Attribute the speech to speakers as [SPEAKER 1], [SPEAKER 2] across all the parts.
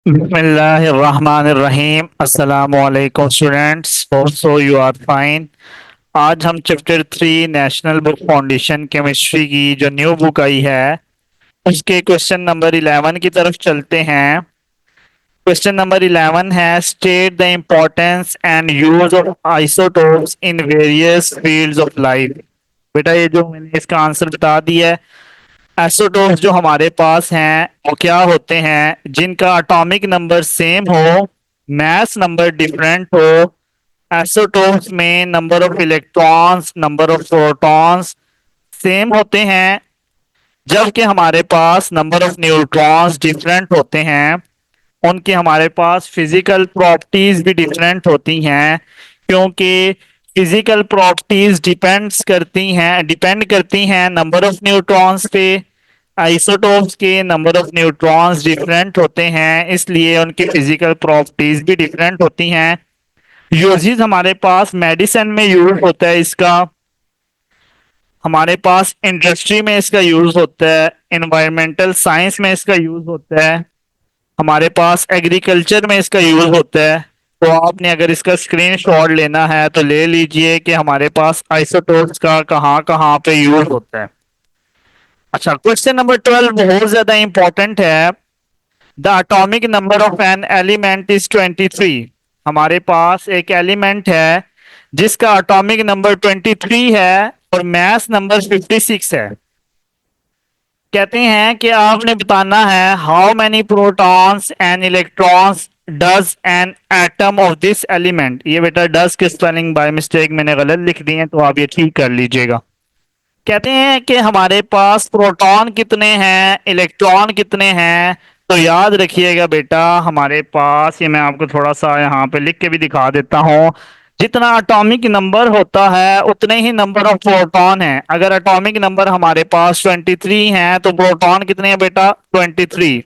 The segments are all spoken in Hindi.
[SPEAKER 1] बिस्मिल्लाहिर्रहमानिर्रहीम अस्सलामुअलैकुम students, hope so you are fine. आज हम chapter 3 National Book Foundation chemistry की जो न्यू बुक आई है उसके क्वेश्चन नंबर 11 की तरफ चलते हैं। क्वेश्चन नंबर 11 है state the importance and use of isotopes in various fields of life. बेटा ये जो मैंने इसका आंसर बता दिया है, आइसोटोप्स जो हमारे पास हैं वो क्या होते हैं जिनका एटॉमिक नंबर सेम हो, मास नंबर डिफरेंट हो। आइसोटोप्स में number of electrons, number of protons same होते हैं, जबकि हमारे पास नंबर ऑफ न्यूट्रॉन्स डिफरेंट होते हैं। उनकी हमारे पास फिजिकल प्रॉपर्टीज भी डिफरेंट होती हैं, क्योंकि फिजिकल प्रॉपर्टीज डिपेंड करती हैं नंबर ऑफ न्यूट्रॉन्स पे। आइसोटोप्स के नंबर ऑफ न्यूट्रॉन्स डिफरेंट होते हैं, इसलिए उनकी फिजिकल प्रॉपर्टीज भी डिफरेंट होती हैं। यूजेस हमारे पास मेडिसिन में यूज होता है इसका, हमारे पास इंडस्ट्री में इसका यूज होता है, एनवायरमेंटल साइंस में इसका यूज होता है, हमारे पास एग्रीकल्चर में इसका यूज होता है। तो आपने अगर इसका स्क्रीनशॉट लेना है तो ले लीजिए कि हमारे पास आइसोटोप्स का कहाँ कहाँ पे यूज होता है। अच्छा, क्वेश्चन नंबर 12 बहुत ज्यादा इंपॉर्टेंट है। The atomic number of an element is 23। हमारे पास एक एलिमेंट है जिसका एटॉमिक नंबर 23 है और मास नंबर 56 है। कहते हैं कि आपने बताना है how many protons and electrons does an atom of this element. ये बेटा डज की स्पेलिंग बाय मिस्टेक मैंने गलत लिख दी है, तो आप ये ठीक कर लीजिएगा। कहते हैं कि हमारे पास प्रोटॉन कितने हैं, इलेक्ट्रॉन कितने हैं। तो याद रखिएगा बेटा, हमारे पास ये मैं आपको थोड़ा सा यहाँ पे लिख के भी दिखा देता हूँ। जितना एटॉमिक नंबर होता है उतने ही नंबर ऑफ प्रोटॉन है। अगर एटॉमिक नंबर हमारे पास 23 है तो प्रोटॉन कितने हैं बेटा, 23।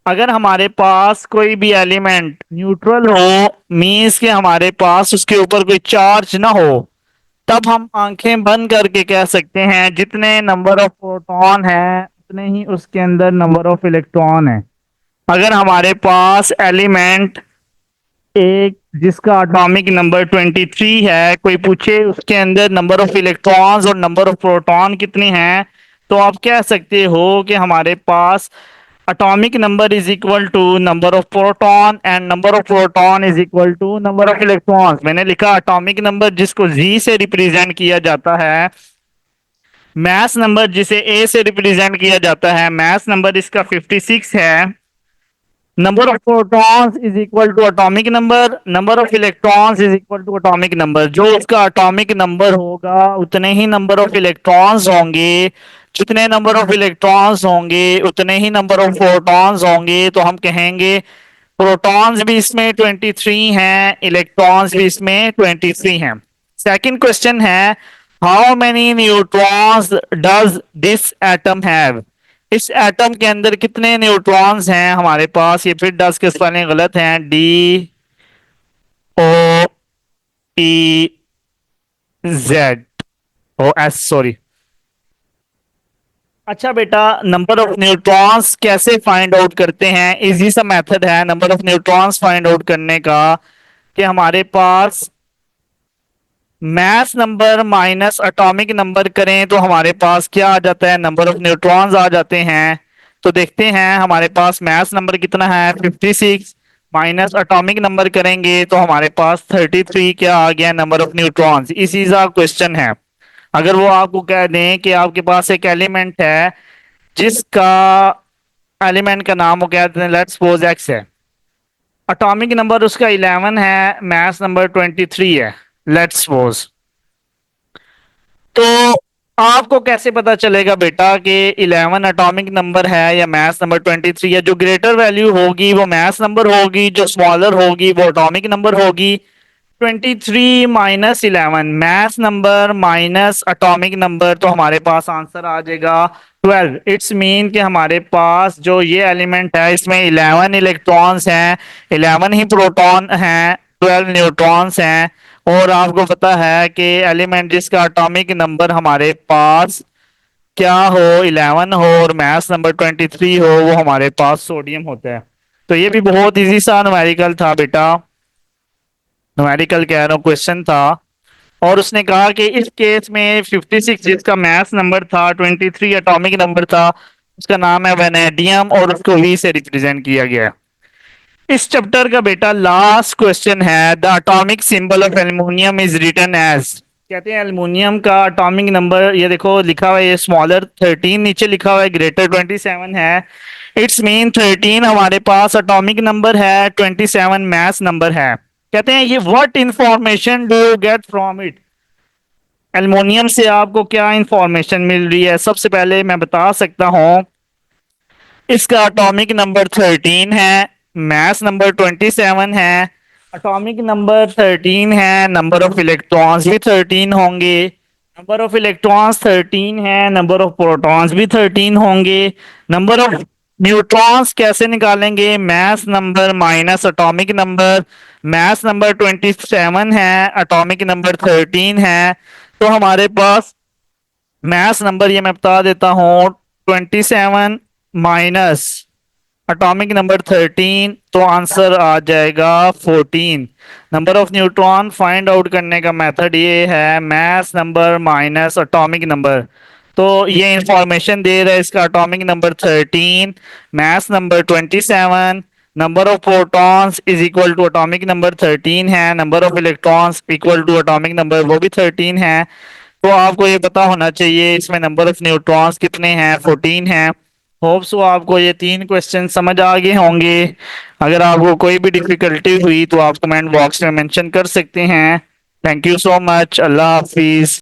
[SPEAKER 1] अगर हमारे पास कोई भी एलिमेंट न्यूट्रल हो, मीन्स कि हमारे पास उसके ऊपर कोई चार्ज ना हो, तब हम आंखें बंद करके कह सकते हैं जितने नंबर ऑफ प्रोटॉन है उतने ही उसके अंदर नंबर ऑफ इलेक्ट्रॉन है। अगर हमारे पास एलिमेंट एक जिसका एटॉमिक नंबर 23 है, कोई पूछे उसके अंदर नंबर ऑफ इलेक्ट्रॉन्स और नंबर ऑफ प्रोटॉन कितने हैं, तो आप कह सकते हो कि हमारे पास atomic number is equal to number of proton and number of proton is equal to number of electrons। मैंने लिखा atomic number जिसको Z से रिप्रेजेंट किया जाता है, mass number जिसे A से रिप्रेजेंट किया जाता है, mass number इसका 56 है। Number of protons is equal to atomic number, number of electrons is equal to atomic number. जो उसका एटॉमिक नंबर होगा उतने ही नंबर ऑफ इलेक्ट्रॉन्स होंगे, जितने नंबर ऑफ इलेक्ट्रॉन्स होंगे उतने ही नंबर ऑफ प्रोटॉन्स होंगे। तो हम कहेंगे प्रोटॉन्स भी इसमें 23 हैं, इलेक्ट्रॉन्स भी इसमें 23 हैं। सेकंड क्वेश्चन है how many neutrons does this atom have. इस एटम के अंदर कितने न्यूट्रॉन्स हैं हमारे पास। ये फिर डस के स्पेलिंग गलत हैं, DOEZ, सॉरी। अच्छा बेटा, नंबर ऑफ न्यूट्रॉन्स कैसे फाइंड आउट करते हैं। इजी सा मेथड है number of neutrons find out करने का, कि हमारे पास mass number minus atomic number करें तो हमारे पास क्या आ जाता है, नंबर ऑफ न्यूट्रॉन्स आ जाते हैं। तो देखते हैं हमारे पास मास नंबर कितना है, 56, माइनस एटॉमिक नंबर करेंगे तो हमारे पास 33 क्या आ गया, नंबर ऑफ न्यूट्रॉन्स। इसी सा क्वेश्चन है। अगर वो आपको कह दें कि आपके पास एक एलिमेंट है जिसका एलिमेंट का नाम वो कहते हैं लेट्स सपोज एक्स है, एटॉमिक नंबर उसका 11 है, मास नंबर 23 है, लेट्स सपोज। तो आपको कैसे पता चलेगा बेटा कि 11 एटॉमिक नंबर है या मास नंबर 23 है। जो ग्रेटर वैल्यू होगी वो मास नंबर होगी, जो स्मॉलर होगी वो एटॉमिक नंबर होगी। 23 माइनस 11, मास नंबर माइनस एटॉमिक नंबर, तो हमारे पास आंसर आ जाएगा 12। इट्स मीन कि हमारे पास जो ये एलिमेंट है इसमें 11 इलेक्ट्रॉन्स हैं, 11 ही प्रोटॉन हैं, 12 न्यूट्रॉन्स हैं। और आपको पता है कि एलिमेंट जिसका एटॉमिक नंबर हमारे पास क्या हो, 11 हो और मास नंबर 23 हो, वो हमारे पास सोडियम होता है। तो ये भी बहुत इजी सा न्यूमेरिकल था बेटा, न्यूमेरिकल कह रहा हूँ, क्वेश्चन था। और उसने कहा कि इस केस में 56 जिसका मैथ नंबर था, 23 एटॉमिक नंबर था, उसका नाम है वेनेडियम और उसको वी से रिप्रेजेंट किया गया है। इस चैप्टर का बेटा लास्ट क्वेश्चन है, the atomic symbol of aluminium is written as. कहते हैं एल्युमिनियम का एटॉमिक नंबर, ये देखो लिखा हुआ है, ये स्मॉलर 13 नीचे लिखा हुआ है, ग्रेटर 27 है। इट्स मीन 13 हमारे पास एटॉमिक नंबर है, 27 मैथ नंबर है। कहते हैं ये what information do you get from it. Aluminium से आपको क्या इंफॉर्मेशन मिल रही है? सबसे पहले मैं बता सकता हूँ, इसका एटॉमिक नंबर 13 है, मास नंबर 27 है। एटॉमिक नंबर 13 है, नंबर ऑफ इलेक्ट्रॉन्स भी 13 होंगे। नंबर ऑफ इलेक्ट्रॉन्स 13 है, नंबर ऑफ प्रोटॉन्स भी 13 होंगे। नंबर ऑफ न्यूट्रॉन्स कैसे निकालेंगे? मास नंबर माइनस एटॉमिक नंबर। मास नंबर 27 है, एटॉमिक नंबर 13 है, तो हमारे पास मास नंबर, ये मैं बता देता हूँ, 27 माइनस एटॉमिक नंबर 13, तो आंसर आ जाएगा 14। Number of neutron find out करने का मेथड ये है, mass number minus atomic number. तो ये इंफॉर्मेशन दे रहा है, इसका atomic number 13, mass number 27, number of protons is equal to atomic number 13 है, number of electrons equal to atomic number वो भी 13 है। तो आपको ये पता होना चाहिए इसमें नंबर ऑफ न्यूट्रॉन्स कितने हैं, 14 हैं। होप सो आपको ये 3 क्वेश्चन समझ आ गए होंगे। अगर आपको कोई भी डिफिकल्टी हुई तो आप कमेंट बॉक्स में मेंशन कर सकते हैं। Thank you so much. Allah Hafiz.